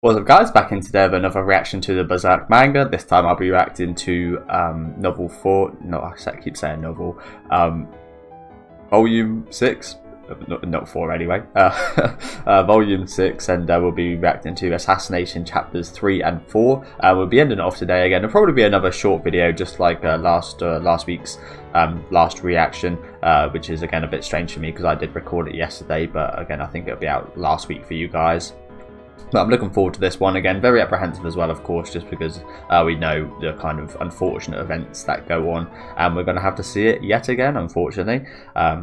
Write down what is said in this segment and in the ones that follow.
What's up guys, back in today with another reaction to the Berserk manga. This time I'll be reacting to novel 4, no I keep saying novel, volume 6, not 4 anyway, volume 6, and we'll be reacting to Assassination chapters 3 and 4. We'll be ending it off today again. It'll probably be another short video just like last week's last reaction, which is again a bit strange for me because I did record it yesterday, but again I think it'll be out last week for you guys. But I'm looking forward to this one again. Very apprehensive as well, of course, just because we know the kind of unfortunate events that go on, and we're going to have to see it yet again, unfortunately,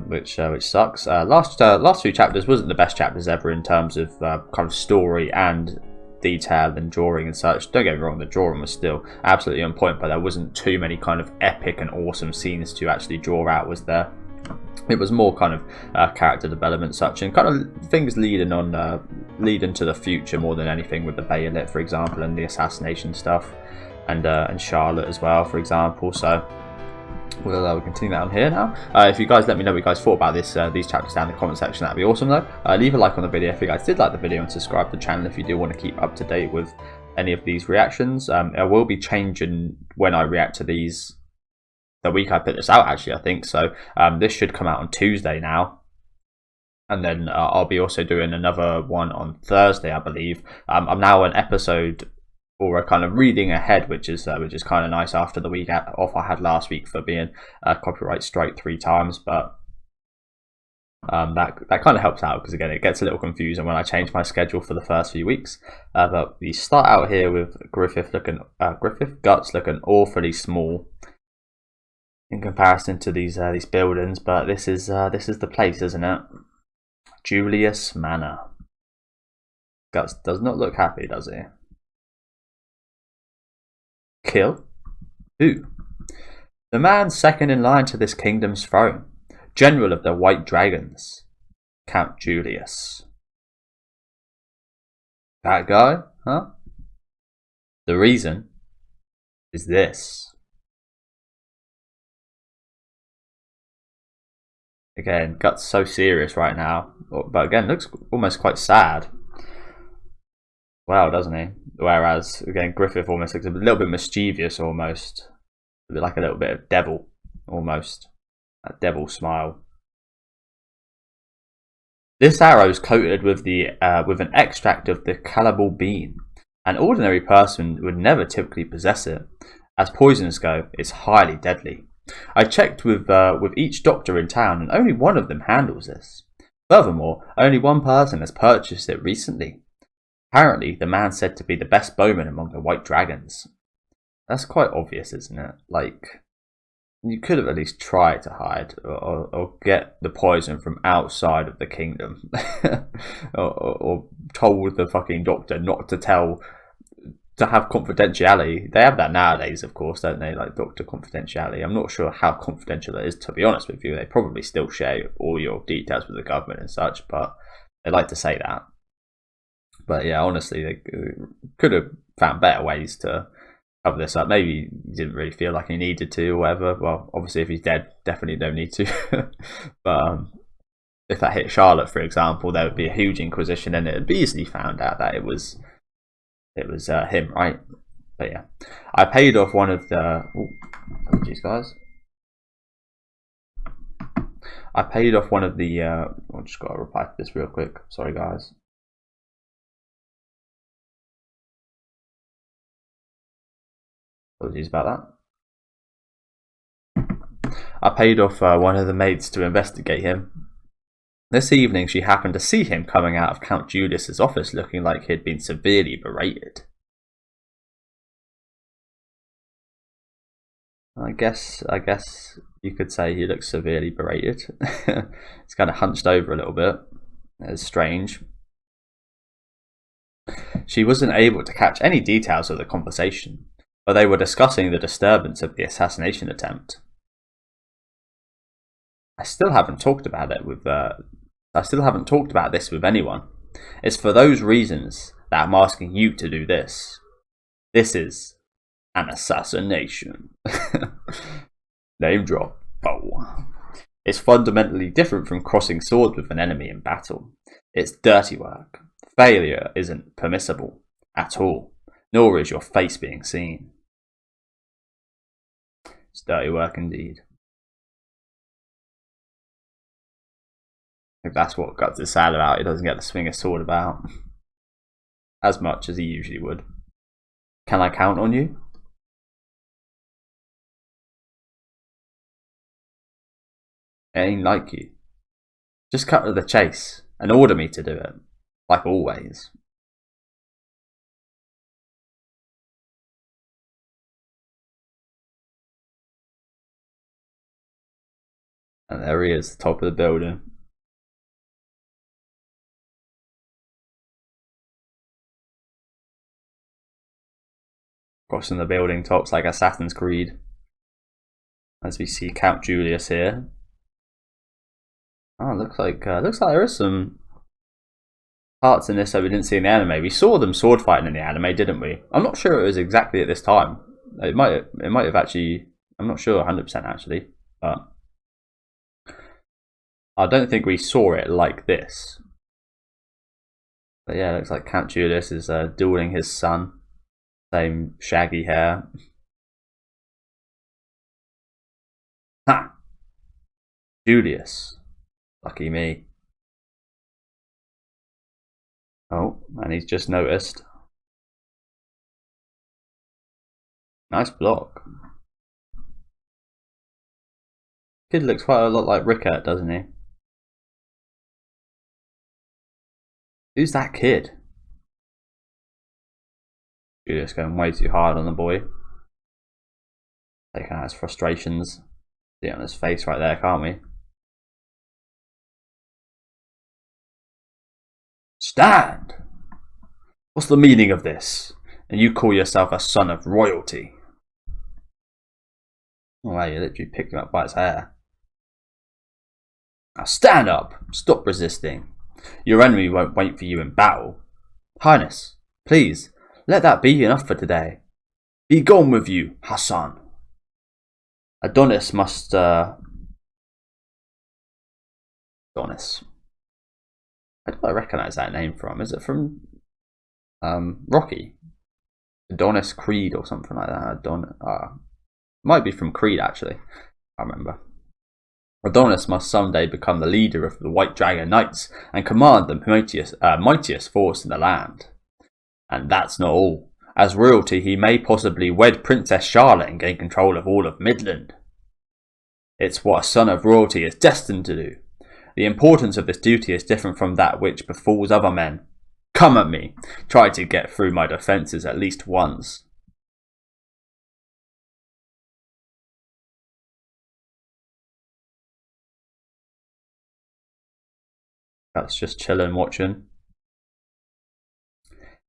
which sucks. Last few chapters wasn't the best chapters ever in terms of kind of story and detail and drawing and such. Don't get me wrong, the drawing was still absolutely on point, but there wasn't too many kind of epic and awesome scenes to actually draw out, was there? It was more kind of character development, such, and kind of things leading to the future more than anything, with the bayonet, for example, and the assassination stuff, and Charlotte as well, for example. So we'll continue that on here now. If you guys let me know what you guys thought about these chapters down in the comment section, that'd be awesome though. Leave a like on the video if you guys did like the video, and subscribe to the channel if you do want to keep up to date with any of these reactions. I will be changing when I react to these the week I put this out, actually, I think. So this should come out on Tuesday now, and then I'll be also doing another one on Thursday, I believe. I'm now an episode, or a kind of reading ahead, which is kind of nice after the week off I had last week for being copyright strike 3 times. But that kind of helps out, because again it gets a little confusing when I change my schedule for the first few weeks. But we start out here with Griffith Guts looking awfully small in comparison to these buildings, but this is the place, isn't it? Julius Manor. Guts does not look happy, does he? Kill? Who? The man second in line to this kingdom's throne, General of the White Dragons, Count Julius. That guy, huh? The reason is this. Again, Guts so serious right now, but again looks almost quite sad. Wow, doesn't he? Whereas again, Griffith almost looks a little bit mischievous, almost like a little bit of devil, almost that devil smile. This arrow is coated with an extract of the cannibal bean. An ordinary person would never typically possess it. As poisons go, it's highly deadly. I checked with each doctor in town, and only one of them handles this. Furthermore, only one person has purchased it recently. Apparently, the man said to be the best bowman among the White Dragons. That's quite obvious, isn't it? Like, you could have at least tried to hide or get the poison from outside of the kingdom, or told the fucking doctor not to tell. To have confidentiality. They have that nowadays, of course, don't they? Like doctor confidentiality. I'm not sure how confidential it is, to be honest with you. They probably still share all your details with the government and such, but they like to say that. But yeah, honestly, they could have found better ways to cover this up. Maybe he didn't really feel like he needed to, or whatever. Well, obviously, if he's dead, definitely don't need to. But if that hit Charlotte, for example, there would be a huge inquisition, and it would be easily found out that it was him, right? But yeah, I paid off one of the. Apologies, guys. I paid off one of the. I just got to reply to this real quick. Sorry, guys. Apologies about that. I paid off one of the maids to investigate him. This evening, she happened to see him coming out of Count Julius's office looking like he'd been severely berated. I guess you could say he looks severely berated. He's kind of hunched over a little bit. It's strange. She wasn't able to catch any details of the conversation, but they were discussing the disturbance of the assassination attempt. I still haven't talked about this with anyone. It's for those reasons that I'm asking you to do this. This is an assassination. Name drop. Oh. It's fundamentally different from crossing swords with an enemy in battle. It's dirty work. Failure isn't permissible. at all, nor is your face being seen. It's dirty work indeed. If that's what Guts is sad about, he doesn't get to swing his sword about as much as he usually would. Can I count on you? It ain't like you. Just cut to the chase and order me to do it, like always. And there he is, top of the building. Crossing the building tops like Assassin's Creed. As we see Count Julius here. Oh, looks like there is some parts in this that we didn't see in the anime. We saw them sword fighting in the anime, didn't we? I'm not sure it was exactly at this time. It might have actually. I'm not sure 100% actually, but I don't think we saw it like this. But yeah, it looks like Count Julius is dueling his son. Same shaggy hair. Ha! Julius. Lucky me. Oh, and he's just noticed. Nice block. Kid looks quite a lot like Rickert, doesn't he? Who's that kid? Julius going way too hard on the boy. Taking out his frustrations. See it on his face right there, can't we? Stand! What's the meaning of this? And you call yourself a son of royalty? Oh wow, you literally picked him up by his hair. Now stand up! Stop resisting. Your enemy won't wait for you in battle. Highness, please, let that be enough for today. Be gone with you, Hassan. Adonis must, Adonis. Where do I recognise that name from? Is it from Rocky? Adonis Creed or something like that. Might be from Creed actually. I remember. Adonis must someday become the leader of the White Dragon Knights and command the mightiest force in the land. And that's not all. As royalty, he may possibly wed Princess Charlotte and gain control of all of Midland. It's what a son of royalty is destined to do. The importance of this duty is different from that which befalls other men. Come at me. Try to get through my defences at least once. That's just chilling, watching.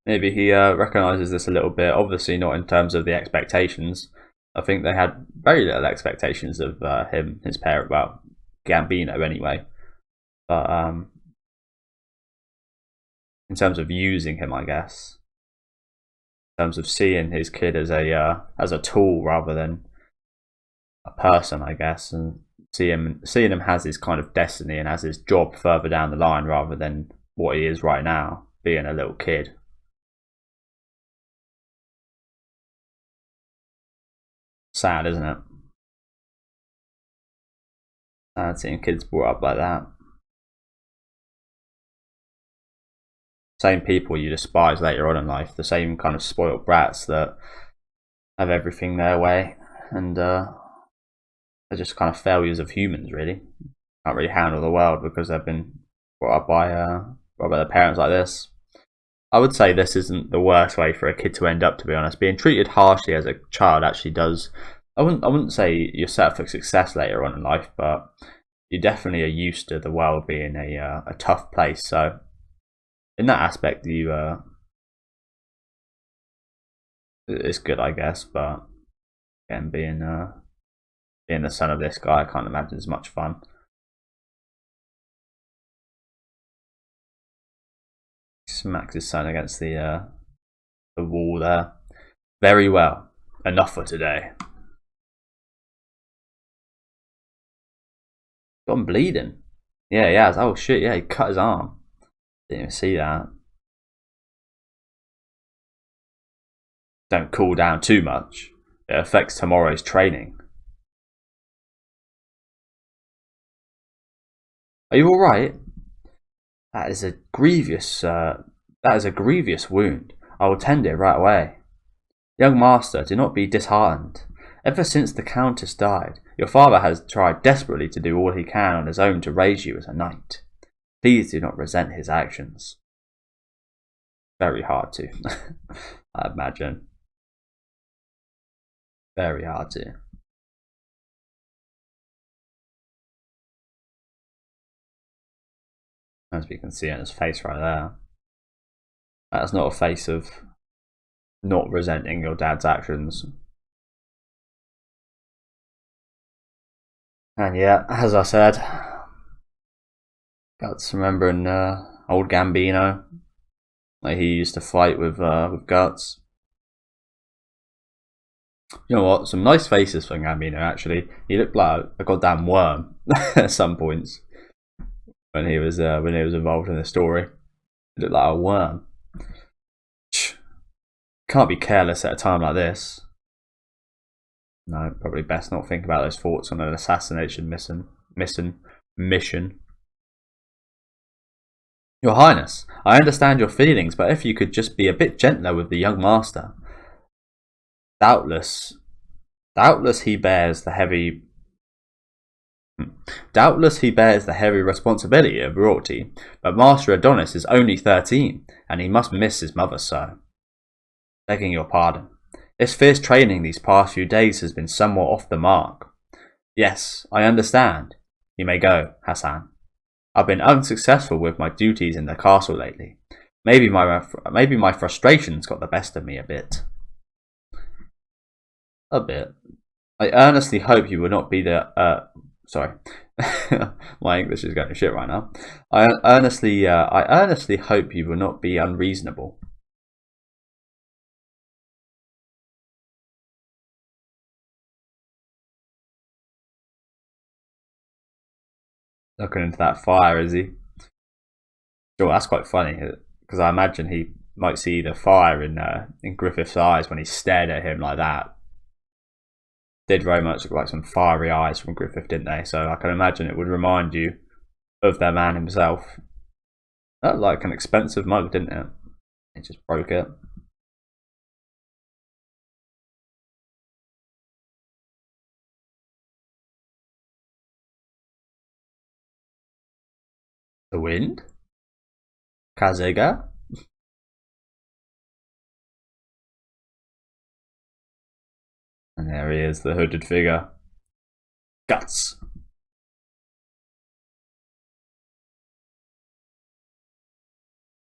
Maybe he recognises this a little bit. Obviously not in terms of the expectations. I think they had very little expectations of him, his parent, well, Gambino anyway. But in terms of using him, I guess, in terms of seeing his kid as a tool rather than a person, I guess, and seeing him has his kind of destiny and has his job further down the line rather than what he is right now, being a little kid. Sad, isn't it? Sad seeing kids brought up like that. Same people you despise later on in life, the same kind of spoiled brats that have everything their way and are just kind of failures of humans, really. Can't really handle the world because they've been brought up by their parents like this. I would say this isn't the worst way for a kid to end up, to be honest. Being treated harshly as a child actually does. I wouldn't say you're set up for success later on in life, but you definitely are used to the world being a tough place. So in that aspect, it's good, I guess. But again, being the son of this guy, I can't imagine it's much fun. Smacks his son against the wall there. Very well. Enough for today. Got him bleeding. Yeah, he has. Oh shit, yeah, he cut his arm. Didn't even see that. Don't cool down too much. It affects tomorrow's training. Are you alright? That is a grievous wound. I will tend it right away. Young master, do not be disheartened. Ever since the Countess died, your father has tried desperately to do all he can on his own to raise you as a knight. Please do not resent his actions. Very hard to, I imagine. Very hard to. As we can see on his face right there. That's not a face of not resenting your dad's actions. And yeah, as I said, Guts remembering old Gambino. Like he used to fight with Guts. You know what? Some nice faces for Gambino actually. He looked like a goddamn worm at some points when he was involved in the story. He looked like a worm. Can't be careless at a time like this. No, probably best not think about those thoughts on an assassination mission. Your Highness, I understand your feelings, but if you could just be a bit gentler with the young master. Doubtless he bears the heavy responsibility of royalty, but Master Adonis is only 13, and he must miss his mother so. Begging your pardon. This fierce training these past few days has been somewhat off the mark. Yes, I understand. You may go, Hassan. I've been unsuccessful with my duties in the castle lately. Maybe my frustrations got the best of me a bit. A bit. I earnestly hope you will not be the sorry. My English is going to shit right now. I earnestly hope you will not be unreasonable. Looking into that fire, is he? Sure, that's quite funny because I imagine he might see the fire in Griffith's eyes when he stared at him like that. Did very much look like some fiery eyes from Griffith, didn't they? So I can imagine it would remind you of their man himself. That looked like an expensive mug, didn't it? It just broke it. The wind? Kazega? And there he is, the hooded figure. Guts!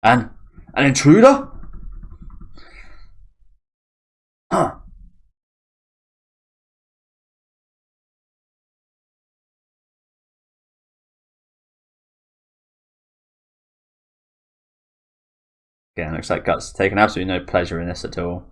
An intruder? Huh. Again, looks like Guts taking absolutely no pleasure in this at all.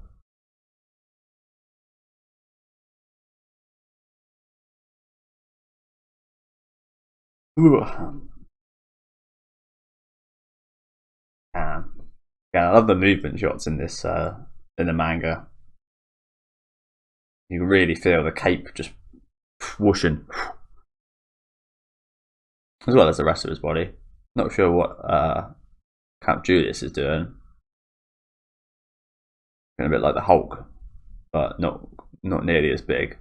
Yeah, I love the movement shots in this in the manga. You can really feel the cape just whooshing, as well as the rest of his body. Not sure what Count Julius is doing. A bit like the Hulk, but not nearly as big.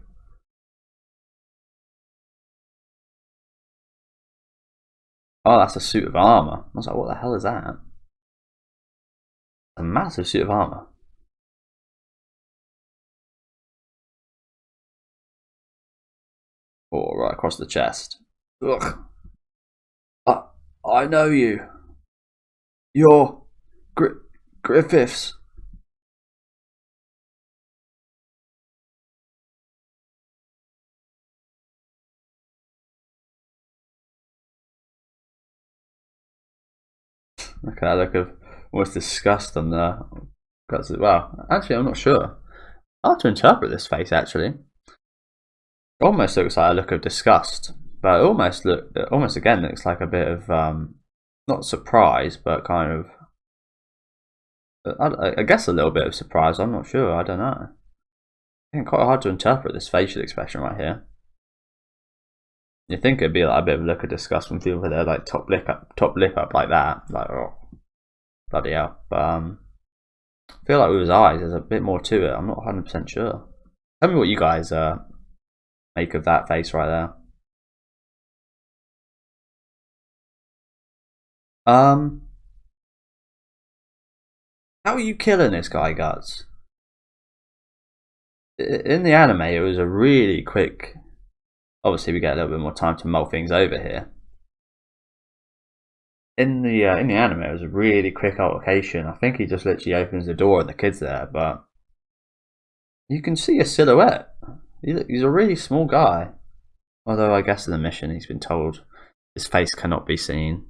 Oh, that's a suit of armor. I was like, what the hell is that? A massive suit of armor. Oh, right across the chest. Ugh. I know you. You're Griffiths. Look at that look of almost disgust on the guts as well. Actually, I'm not sure. Hard to interpret this face actually. It almost looks like a look of disgust, but it almost again looks like a bit of not surprise, but kind of I guess a little bit of surprise. I'm not sure. I don't know. It's quite hard to interpret this facial expression right here. You think it'd be like a bit of a look of disgust when people with their like top lip up like that, like oh bloody hell. But I feel like with his eyes, there's a bit more to it. I'm not 100% sure. Tell me what you guys make of that face right there. How are you killing this guy, Guts? In the anime, it was a really quick. Obviously, we get a little bit more time to mull things over here. In the anime, it was a really quick altercation. I think he just literally opens the door and the kid's there, but you can see a silhouette. He's a really small guy. Although I guess in the mission, he's been told his face cannot be seen.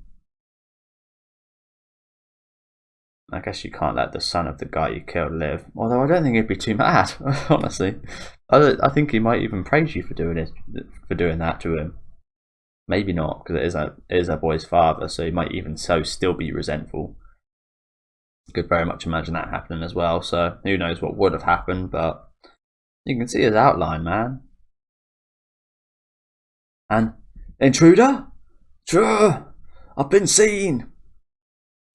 I guess you can't let the son of the guy you killed live. Although I don't think he'd be too mad, honestly. I think he might even praise you for doing that to him. Maybe not, because it is a boy's father, so he might even so still be resentful. Could very much imagine that happening as well. So who knows what would have happened, but you can see his outline, man. And intruder, sure, I've been seen.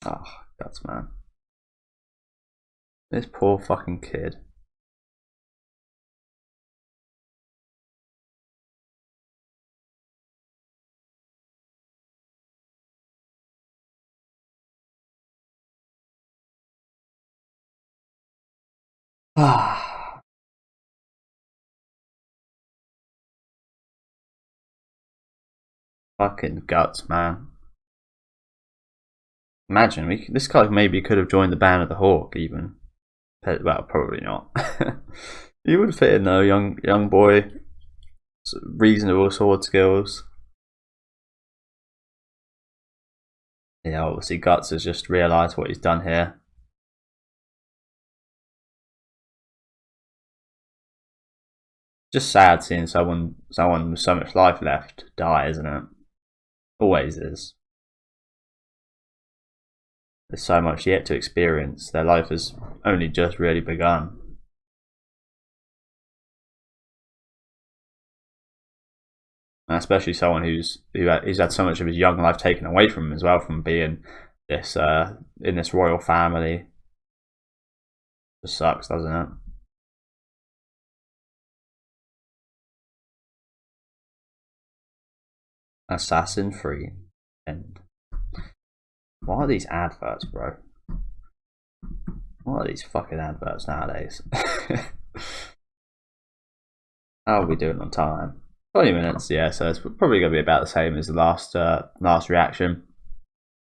Oh, guts, man. This poor fucking kid. Ah. Fucking guts, man. Imagine, this guy maybe could have joined the band of the Hawk, even. Well, probably not. You would fit in though, young boy, reasonable sword skills. Yeah, obviously Guts has just realised what he's done here. Just sad seeing someone with so much life left die, isn't it? Always is. There's so much yet to experience. Their life has only just really begun. And especially someone who's had so much of his young life taken away from him as well, from being this in this royal family. Just sucks, doesn't it? Assassin free. End. What are these adverts, bro? What are these fucking adverts nowadays? How are we doing on time? 20 minutes, yeah, so it's probably going to be about the same as the last reaction.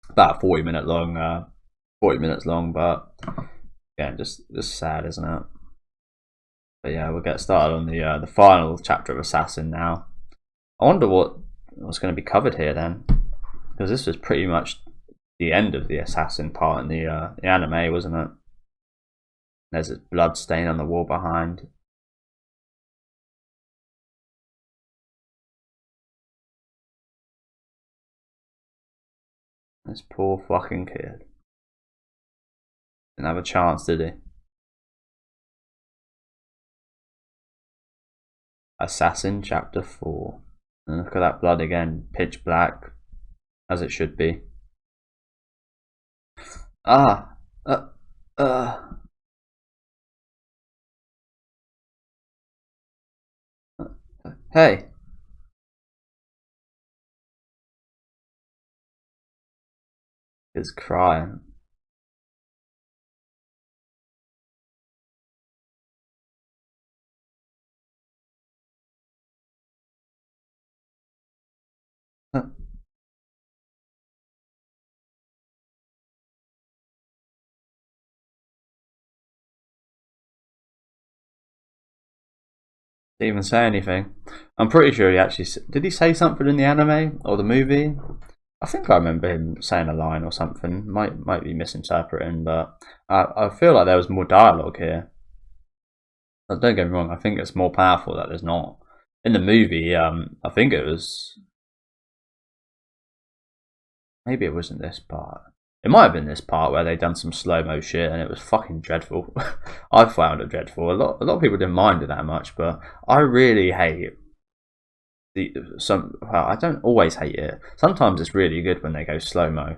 About 40 minutes long, but yeah, just sad, isn't it? But yeah, we'll get started on the final chapter of Assassin now. I wonder what's going to be covered here then, because this was pretty much the end of the assassin part in the anime, wasn't it? There's a blood stain on the wall behind. This poor fucking kid. Didn't have a chance, did he? Assassin chapter 4. And look at that blood again, pitch black, as it should be. Hey. He's crying. Didn't even say anything. I'm pretty sure he actually did. He say something in the anime or the movie? I think I remember him saying a line or something. Might be misinterpreting, but I feel like there was more dialogue here. But don't get me wrong. I think it's more powerful that there's not. In the movie, I think it was. Maybe it wasn't this part. It might have been this part where they done some slow-mo shit and it was fucking dreadful. I found it dreadful. A lot of people didn't mind it that much, but I really hate well, I don't always hate it. Sometimes it's really good when they go slow-mo.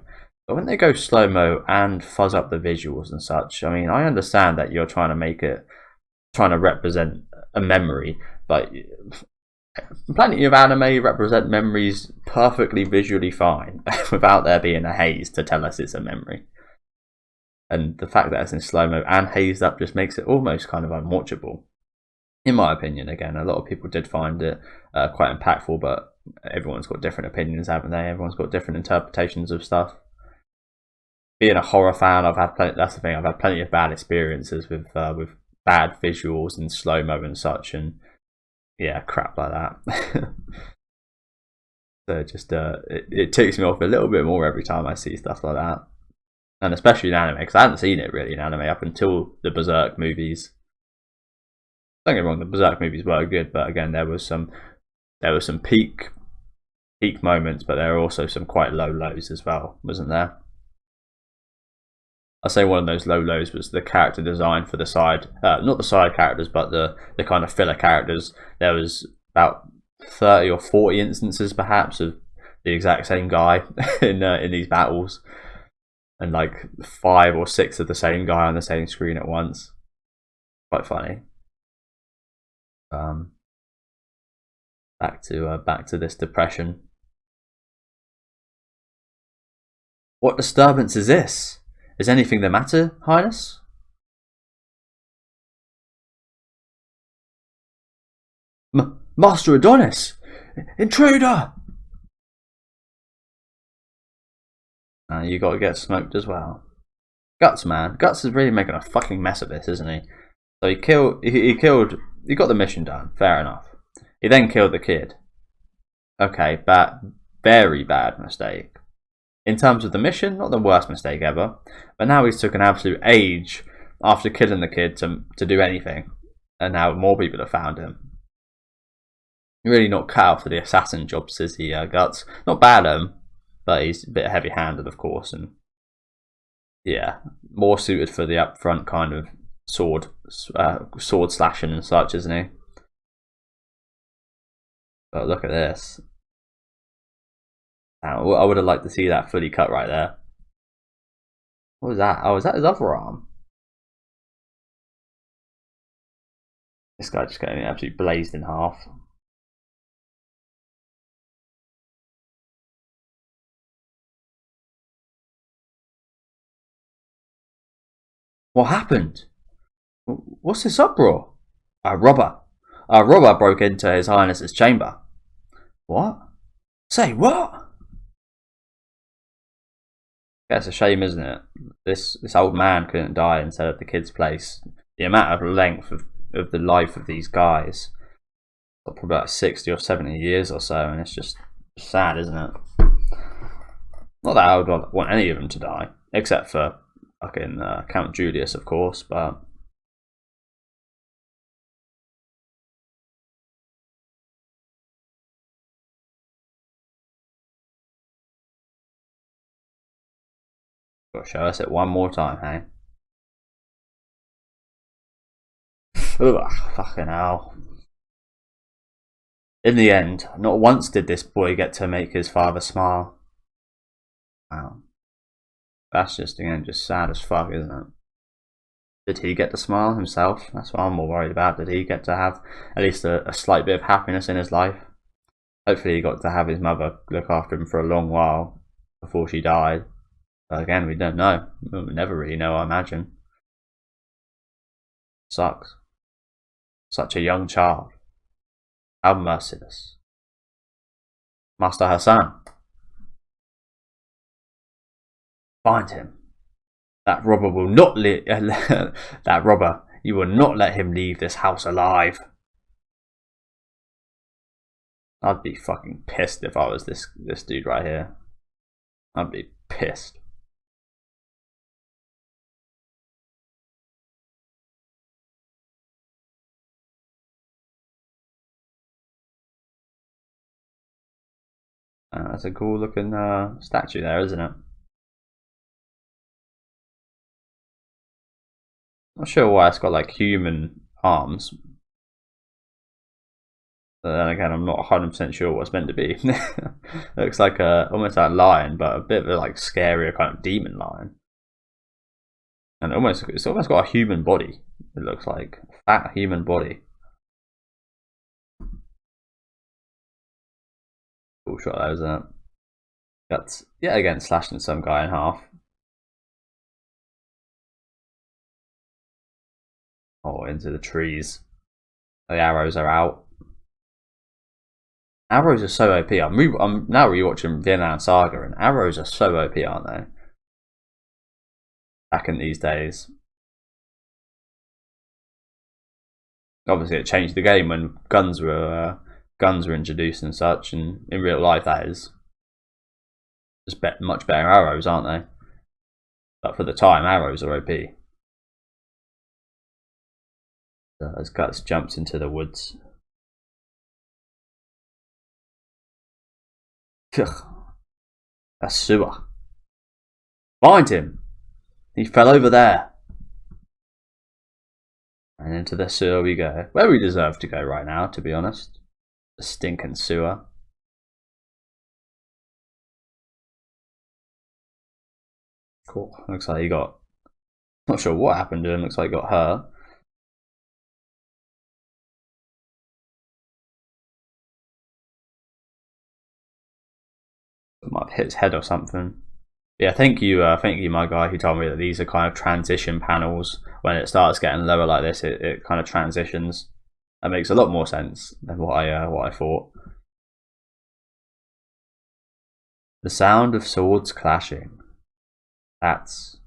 But when they go slow-mo and fuzz up the visuals and such, I mean, I understand that you're trying to represent a memory, but plenty of anime represent memories perfectly visually fine without there being a haze to tell us it's a memory. And the fact that it's in slow-mo and hazed up just makes it almost kind of unwatchable. In my opinion, again, a lot of people did find it quite impactful, but everyone's got different opinions, haven't they? Everyone's got different interpretations of stuff. Being a horror fan, that's the thing. I've had plenty of bad experiences with bad visuals and slow-mo and such, and yeah, crap like that. So just it ticks me off a little bit more every time I see stuff like that, and especially in anime, because I hadn't seen it really in anime up until the Berserk movies. Don't get me wrong, the Berserk movies were good, but again, there was some peak moments, but there were also some quite low lows as well, wasn't there? I'd say one of those low lows was the character design for the side, not the side characters, but the kind of filler characters. There was about 30 or 40 instances, perhaps, of the exact same guy in these battles, and like 5 or 6 of the same guy on the same screen at once. Quite funny. Back to this depression. What disturbance is this? Is anything the matter, Highness? Master Adonis! Intruder! You gotta get smoked as well. Guts, man. Guts is really making a fucking mess of this, isn't he? So he got the mission done, fair enough. He then killed the kid. Okay, very bad mistake. In terms of the mission, not the worst mistake ever, but now he's took an absolute age after killing the kid to do anything, and now more people have found him. Really not cut out for the assassin jobs, is he, Guts? Not bad but he's a bit heavy-handed, of course, and yeah, more suited for the upfront kind of sword slashing and such, isn't he? But look at this. I would have liked to see that fully cut right there. What was that? Oh, is that his other arm? This guy just getting absolutely blazed in half. What happened? What's this uproar? A robber. A robber broke into His Highness's chamber. What? Say what? That's a shame, isn't it? This old man couldn't die instead of the kid's place. The amount of length of the life of these guys, probably about 60 or 70 years or so, and it's just sad, isn't it? Not that I would want any of them to die, except for fucking Count Julius, of course, but gotta show us it one more time, hey? Ugh, fucking hell. In the end, not once did this boy get to make his father smile. Wow. That's just, again, just sad as fuck, isn't it? Did he get to smile himself? That's what I'm more worried about. Did he get to have at least a slight bit of happiness in his life? Hopefully he got to have his mother look after him for a long while before she died. But again, we don't know. We'll never really know, I imagine. Sucks. Such a young child. How merciless. Master Hassan. Find him. That robber will not that robber, you will not let him leave this house alive. I'd be fucking pissed if I was this dude right here. I'd be pissed. That's a cool looking statue there, isn't it? Not sure why it's got like human arms. But then again, I'm not 100% sure what it's meant to be. Looks like almost like a lion, but a bit of a like scarier kind of demon lion. And it's almost got a human body. It looks like a fat human body. Cool shot that, isn't it? That's yet again slashing some guy in half. Oh, into the trees. The arrows are out. Arrows are so OP. I'm now rewatching Vinland Saga, and arrows are so OP, aren't they? Back in these days. Obviously, it changed the game when guns were introduced and such, and in real life, that is just much better arrows, aren't they? But for the time, arrows are OP. As Guts jumps into the woods. A sewer. Find him! He fell over there. And into the sewer we go. Where we deserve to go right now, to be honest. The stinking sewer. Cool. Looks like he got... Not sure what happened to him. Looks like he got hurt. Might have hit his head or something. Yeah, thank you, my guy, who told me that these are kind of transition panels. When it starts getting lower like this, it kind of transitions. That makes a lot more sense than what I thought. The sound of swords clashing. That's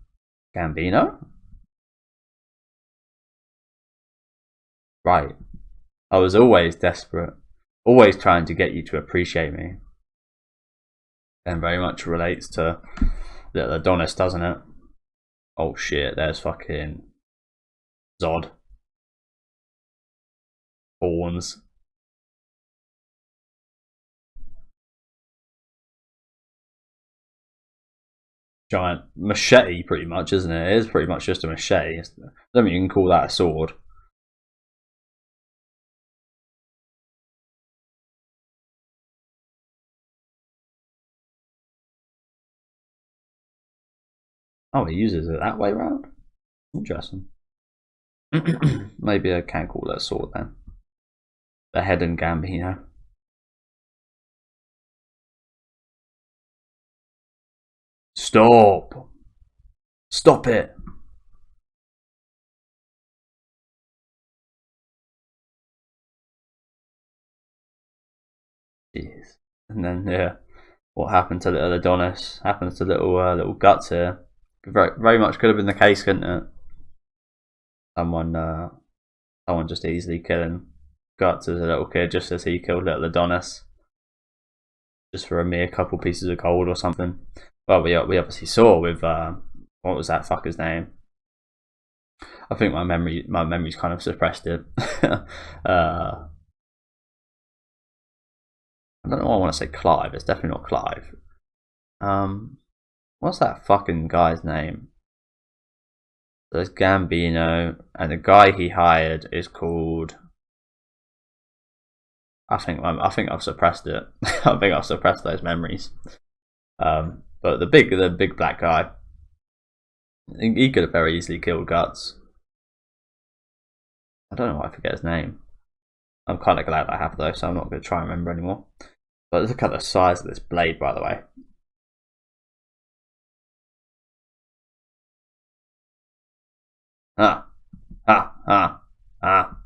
Gambino? Right. I was always desperate, always trying to get you to appreciate me. And very much relates to the Adonis, doesn't it? Oh shit, there's fucking Zod. Horns. Giant machete, pretty much, isn't it? It is pretty much just a machete. I don't think you can call that a sword. Oh, he uses it that way round? Interesting. Maybe I can call that a sword then. The head and Gambino. Stop! Stop it! Jeez. And then, yeah, what happened to little Adonis happens to little Guts here. Very much could have been the case, couldn't it? Someone just easily killing Guts as a little kid, just as he killed little Adonis, just for a mere couple pieces of gold or something. Well, we obviously saw with what was that fucker's name? I think my memory's kind of suppressed it. I don't know why I want to say Clive. It's definitely not Clive. What's that fucking guy's name? There's Gambino, and the guy he hired is called. I think I've suppressed it. I think I've suppressed those memories. But the big black guy, he could have very easily killed Guts. I don't know why I forget his name. I'm kind of glad I have though, so I'm not going to try and remember anymore. But look at the size of this blade, by the way. Ah, ah, ah, ah.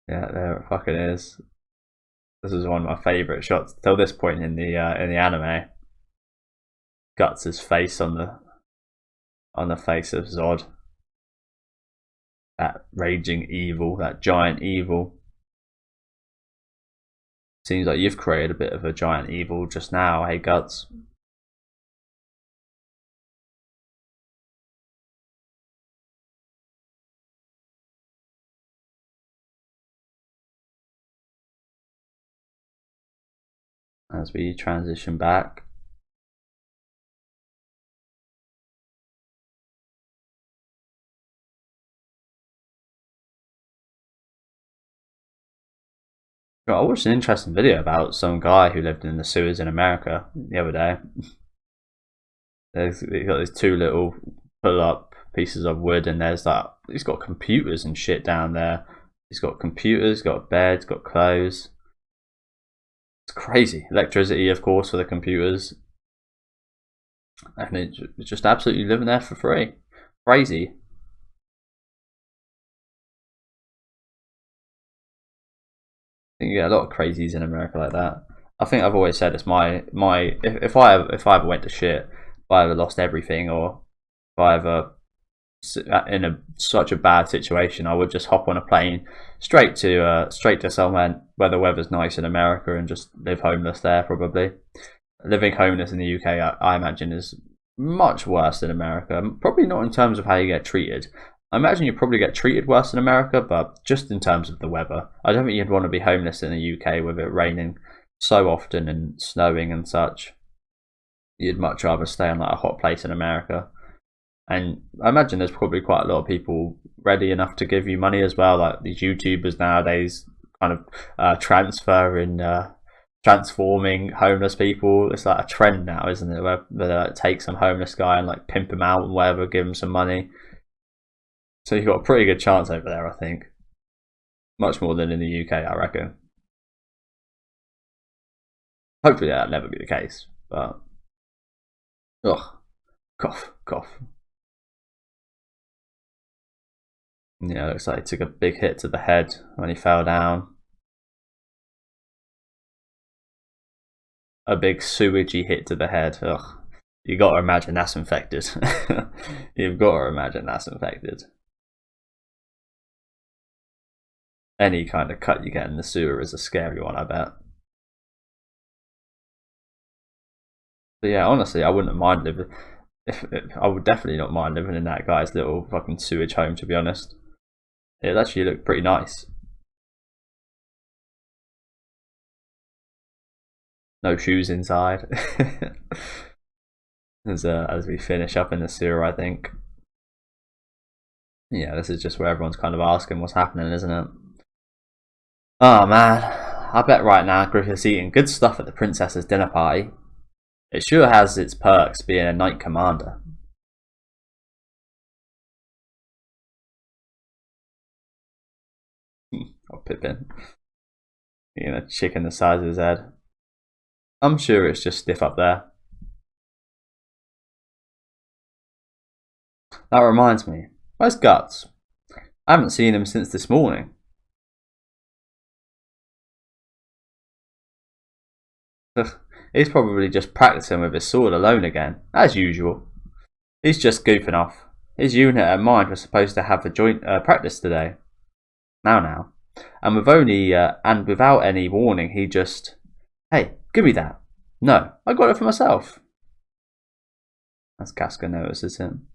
Yeah, there it fucking is. This is one of my favourite shots till this point in the anime. Guts' face on the face of Zod. That raging evil, that giant evil. Seems like you've created a bit of a giant evil just now, hey Guts. As we transition back. I watched an interesting video about some guy who lived in the sewers in America the other day. He's got these two little pull-up pieces of wood, and there's that. He's got computers and shit down there. He's got computers, got beds, got clothes. It's crazy. Electricity, of course, for the computers, and it's just absolutely living there for free. Crazy. I think you get a lot of crazies in America like that. I think I've always said it's my if I ever went to shit, if I ever lost everything, or if I ever in such a bad situation, I would just hop on a plane straight to somewhere where the weather's nice in America and just live homeless there. Probably living homeless in the UK, I imagine, is much worse than America. Probably not in terms of how you get treated. I imagine you probably get treated worse in America, but just in terms of the weather. I don't think you'd want to be homeless in the UK with it raining so often and snowing and such. You'd much rather stay in like a hot place in America. And I imagine there's probably quite a lot of people ready enough to give you money as well, like these YouTubers nowadays kind of transforming homeless people. It's like a trend now, isn't it, where they like, take some homeless guy and like pimp him out and whatever, give him some money. So you've got a pretty good chance over there, I think. Much more than in the UK, I reckon. Hopefully that'll never be the case, but ugh, cough. Yeah, looks like he took a big hit to the head when he fell down. A big sewagey hit to the head. Ugh. You got to imagine that's infected. You've got to imagine that's infected. Any kind of cut you get in the sewer is a scary one, I bet. But yeah, honestly, I wouldn't mind living. I would definitely not mind living in that guy's little fucking sewage home, to be honest. It actually looked pretty nice. No shoes inside. As we finish up in the sewer, I think. Yeah, this is just where everyone's kind of asking what's happening, isn't it? Oh man, I bet right now Griffith's eating good stuff at the princess's dinner party. It sure has its perks being a knight commander. Oh, Pippin. Eating a chicken the size of his head. I'm sure it's just stiff up there. That reminds me, where's Guts? I haven't seen him since this morning. He's probably just practicing with his sword alone again, as usual. He's just goofing off. His unit and mine were supposed to have a joint practice today. Now. And without any warning, he just, hey, give me that. No, I got it for myself. As Casca notices him.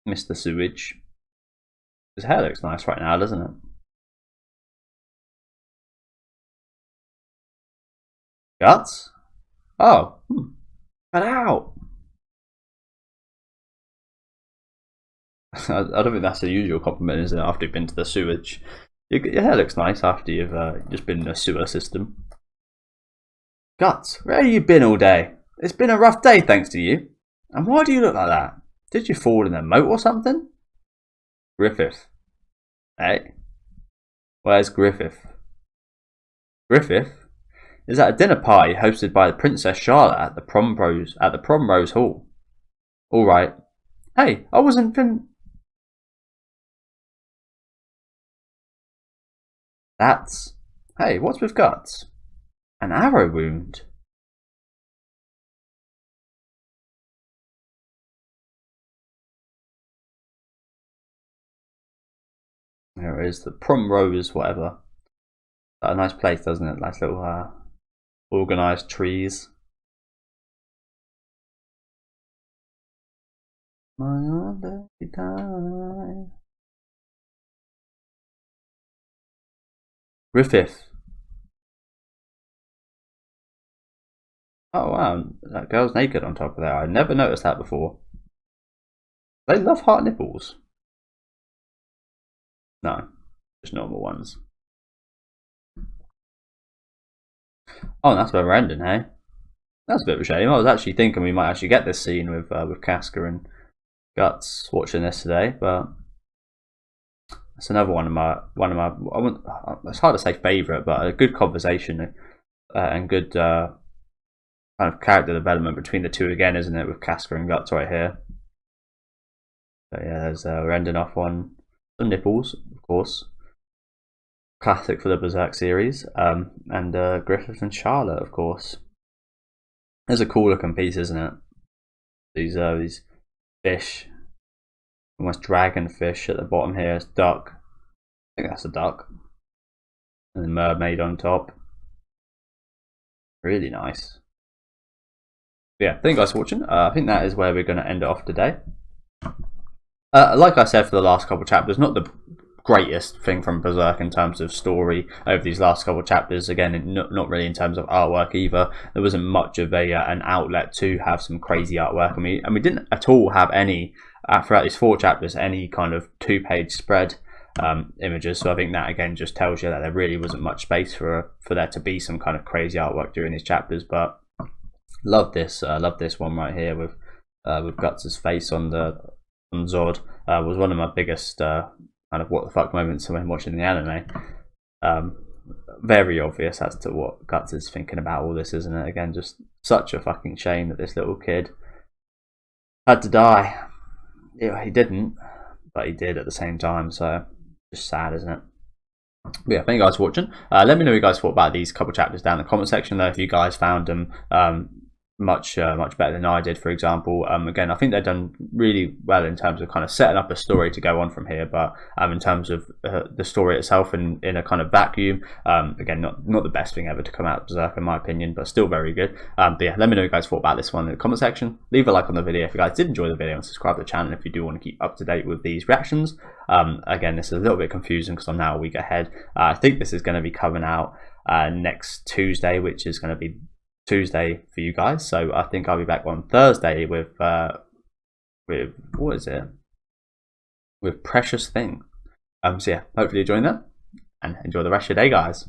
Mr. Sewage. His hair looks nice right now, doesn't it? Guts? Oh, cut out. I don't think that's the usual compliment, is it? After you've been to the sewage, your hair looks nice after you've just been in a sewer system. Guts, where have you been all day? It's been a rough day, thanks to you. And why do you look like that? Did you fall in a moat or something? Griffith. Hey? Where's Griffith? Griffith? Is at a dinner party hosted by the Princess Charlotte at the Primrose Hall. All right. Hey, I wasn't fin. That's. Hey, what's with Guts? An arrow wound. There it is, the Primrose, whatever. A nice place, doesn't it? Nice little organised trees. My own dirty time. Griffith. Oh wow, that girl's naked on top of there. I never noticed that before. They love hot nipples. No, just normal ones. Oh, and that's where we're ending, hey? That's a bit of a shame. I was actually thinking we might actually get this scene with Casca and Guts watching this today, but it's another one of my it's hard to say favourite, but a good conversation and good kind of character development between the two again, isn't it? With Casca and Guts right here. But yeah, there's we're ending off on some nipples, of course. Classic for the Berserk series, and Griffith and Charlotte, of course. There's a cool looking piece, isn't it? These fish, almost dragon fish at the bottom here. It's duck. I think that's a duck. And the mermaid on top. Really nice. But yeah, thank you guys for watching. I think that is where we're going to end it off today. Like I said for the last couple of chapters, not the greatest thing from Berserk in terms of story over these last couple of chapters. Again, not really in terms of artwork either. There wasn't much of an outlet to have some crazy artwork, and we didn't at all have any throughout these 4 chapters any kind of 2-page spread images. So I think that again just tells you that there really wasn't much space for there to be some kind of crazy artwork during these chapters. But love this one right here with Guts' face on Zod. Was one of my biggest kind of what the fuck moments when watching the anime. Very obvious as to what Guts is thinking about all this, isn't it? Again, just such a fucking shame that this little kid had to die. Yeah, he didn't, but he did at the same time, so just sad, isn't it? But yeah, thank you guys for watching. Let me know what you guys thought about these couple chapters down in the comment section though, if you guys found them much better than I did, for example. Again, I think they've done really well in terms of kind of setting up a story to go on from here, but in terms of the story itself in a kind of vacuum, again, not the best thing ever to come out of Berserk in my opinion, but still very good. But yeah, let me know what you guys thought about this one in the comment section. Leave a like on the video if you guys did enjoy the video, and subscribe to the channel if you do want to keep up to date with these reactions. Again, this is a little bit confusing because I'm now a week ahead. I think this is going to be coming out next Tuesday, which is going to be Tuesday for you guys, so I think I'll be back on Thursday with what is it? With Precious Thing. So yeah, hopefully you join that and enjoy the rest of your day, guys.